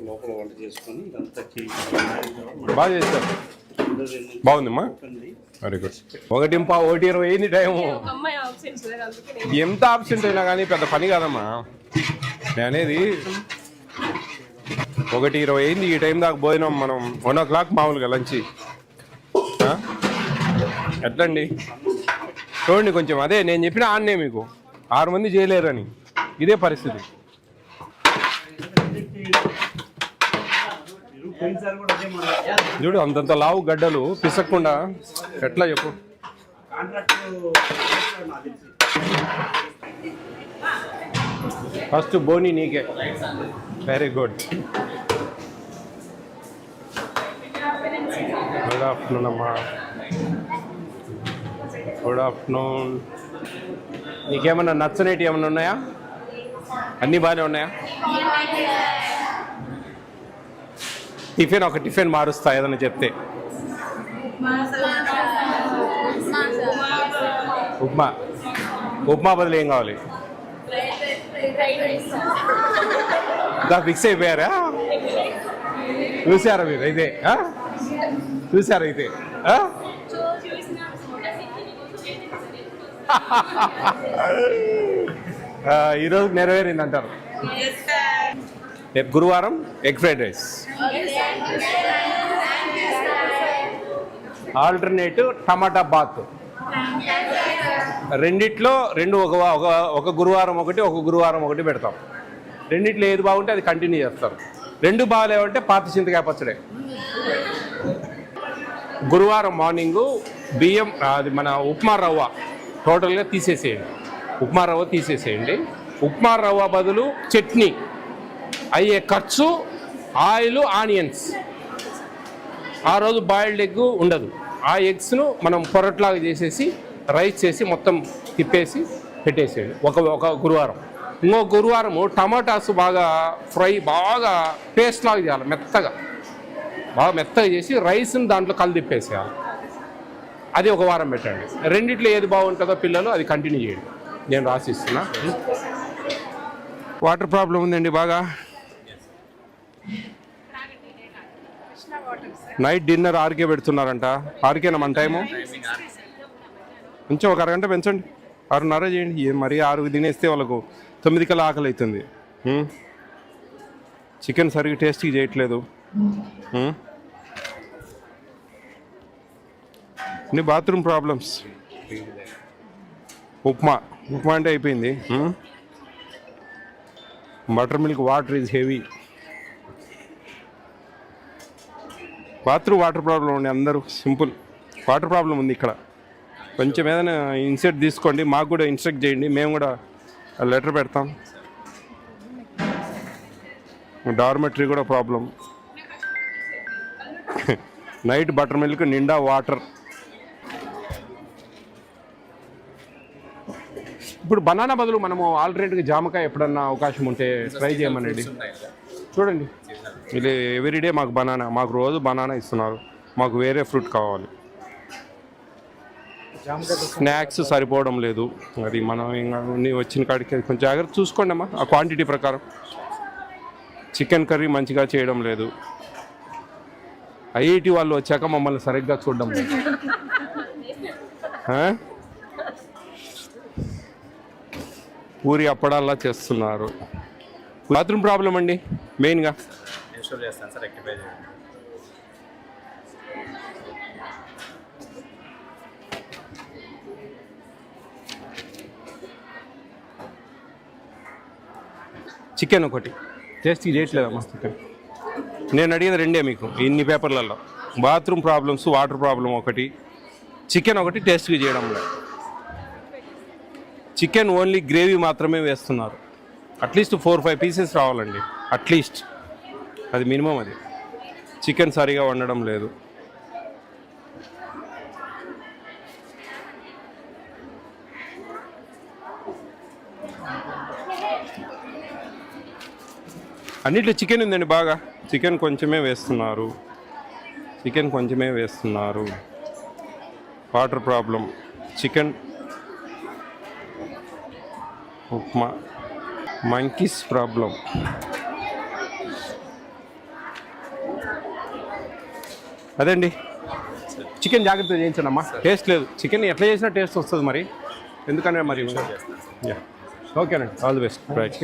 లోపల వంట చేసుకొని ఇదంతా బాగా చేస్తారు. బాగుందమ్మా, వెరీ గుడ్. 1:20 అయింది టైము. ఎంత ఆబ్సెంట్ అయినా కానీ పెద్ద పని కాదమ్మా. నేను అనేది 1:20 అయింది. ఈ టైం దాకా భోజనం మనం 1 o'clock మామూలుగా లంచ్. ఎట్లండి చూడండి కొంచెం. అదే నేను చెప్పిన ఆన్నే మీకు 6 మంది చేయలేరని, ఇదే పరిస్థితి. చూడు అంతంత లావు గడ్డలు పిసక్కుండా ఎట్లా చెప్పు. ఫస్ట్ బోని నీకే. Very good. గుడ్ ఆఫ్టర్నూన్ అమ్మా. Good afternoon. నీకేమన్నా నచ్చనేటి ఏమన్నా ఉన్నాయా? అన్నీ బాగానే ఉన్నాయా? టిఫిన్ ఒక టిఫిన్ మారుస్తా ఏదన్నా చెప్తే. ఉప్మా. ఉప్మా బదులు ఏం కావాలి? ఫిక్స్ అయిపోయారా? చూసారా మీరు అయితే? చూసారా అయితే? ఈరోజు నెరవేరింది అంటారు. రేపు గురువారం ఎగ్ ఫ్రైడ్ రైస్. ఆల్టర్నేటివ్ టమాటా బాత్. రెండిట్లో ఒక గురువారం ఒకటి, ఒక గురువారం ఒకటి పెడతాం. రెండిట్లో ఏది బాగుంటే అది కంటిన్యూ చేస్తాం. రెండు బాగాలేవంటే పాత చింతకాయ పచ్చడే. గురువారం మార్నింగు బియ్యం, అది మన ఉప్మా రవ్వ టోటల్గా తీసేసేయండి. ఉప్మా రవ్వ తీసేసేయండి. ఉప్మా రవ్వ బదులు చట్నీ అయ్యే ఖర్చు, ఆయిల్, ఆనియన్స్. ఆ రోజు బాయిల్డ్ ఎగ్ ఉండదు. ఆ ఎగ్స్ను మనం పొరట్లాగా చేసేసి రైస్ చేసి మొత్తం తిప్పేసి పెట్టేసేయండి ఒక గురువారం. ఇంకో గురువారము టమాటాస్ బాగా ఫ్రై, బాగా పేస్ట్ లాగా చేయాలి. బాగా మెత్తగా చేసి రైస్ని దాంట్లో కలిదిప్పేసేయాలి. అది ఒక వారం పెట్టండి. రెండిట్లో ఏది బాగుంటుందో పిల్లలు అది కంటిన్యూ చేయండి. నేను రాసిస్తున్నా. వాటర్ ప్రాబ్లం ఉందండి బాగా. నైట్ డిన్నర్ 6కే పెడుతున్నారంట. 6కేనా మన టైము? కొంచెం ఒక అరగంట పెంచండి. 6:30 చేయండి. మరీ 6కి తినేస్తే వాళ్ళకు 9 కల్లా ఆకలి అవుతుంది. చికెన్ సరిగ్గా టేస్ట్గా చేయట్లేదు. అన్ని బాత్రూమ్ ప్రాబ్లమ్స్. ఉప్మా అంటే అయిపోయింది. Butter milk water is heavy. Water problem ఉంది. అందరూ సింపుల్ వాటర్ ప్రాబ్లం ఉంది ఇక్కడ. కొంచెం ఏదైనా ఇన్సెట్ తీసుకోండి, మాకు కూడా ఇన్స్ట్రక్ట్ చేయండి, మేము కూడా లెటర్ పెడతాం. డార్మెటరీ కూడా ప్రాబ్లం. నైట్ బటర్ మిల్క్ నిండా వాటర్. ఇప్పుడు బనానా బదులు మనము ఆల్టర్నేట్గా జామకాయ ఎప్పుడన్నా అవకాశం ఉంటే ట్రై చేయమనండి. చూడండి, ఇది ఎవ్రీడే మాకు బనానా, మాకు రోజు బనానా ఇస్తున్నారు. మాకు వేరే ఫ్రూట్ కావాలి. స్నాక్స్ సరిపోవడం లేదు. అది మనం ఇంకా వచ్చిన కాడికి కొంచెం జాగ్రత్త చూసుకోండి అమ్మా. ఆ క్వాంటిటీ ప్రకారం చికెన్ కర్రీ మంచిగా చేయడం లేదు. ఐఐటి వాళ్ళు వచ్చాక మమ్మల్ని సరిగ్గా చూడడం లేదు. పూరి అప్పడాల్లా చేస్తున్నారు. బాత్రూమ్ ప్రాబ్లం అండి మెయిన్గా. చికెన్ ఒకటి టేస్ట్కి చేయట్లేదమ్మా. చికెన్ నేను అడిగేది రెండే మీకు ఇన్ని పేపర్లలో. బాత్రూమ్ ప్రాబ్లమ్స్, వాటర్ ప్రాబ్లం ఒకటి, చికెన్ ఒకటి టేస్ట్కి చేయడం లేదు. చికెన్ ఓన్లీ గ్రేవీ మాత్రమే వేస్తున్నారు. అట్లీస్ట్ 4-5 పీసెస్ రావాలండి అట్లీస్ట్. అది మినిమం. అది చికెన్ సరిగా వండడం లేదు. అన్నిట్లో చికెన్ ఉందండి బాగా. చికెన్ కొంచెమే వేస్తున్నారు. Water problem, chicken, upma, monkeys problem. అదండి చికెన్ జాగ్రత్తగా చేయించండి అమ్మా. టేస్ట్ లేదు, చికెన్ ఎట్లా చేసినా టేస్ట్ వస్తుంది మరి, ఎందుకనే మరి. ఓకేనండి, ఆల్ ది బెస్ట్. రైట్.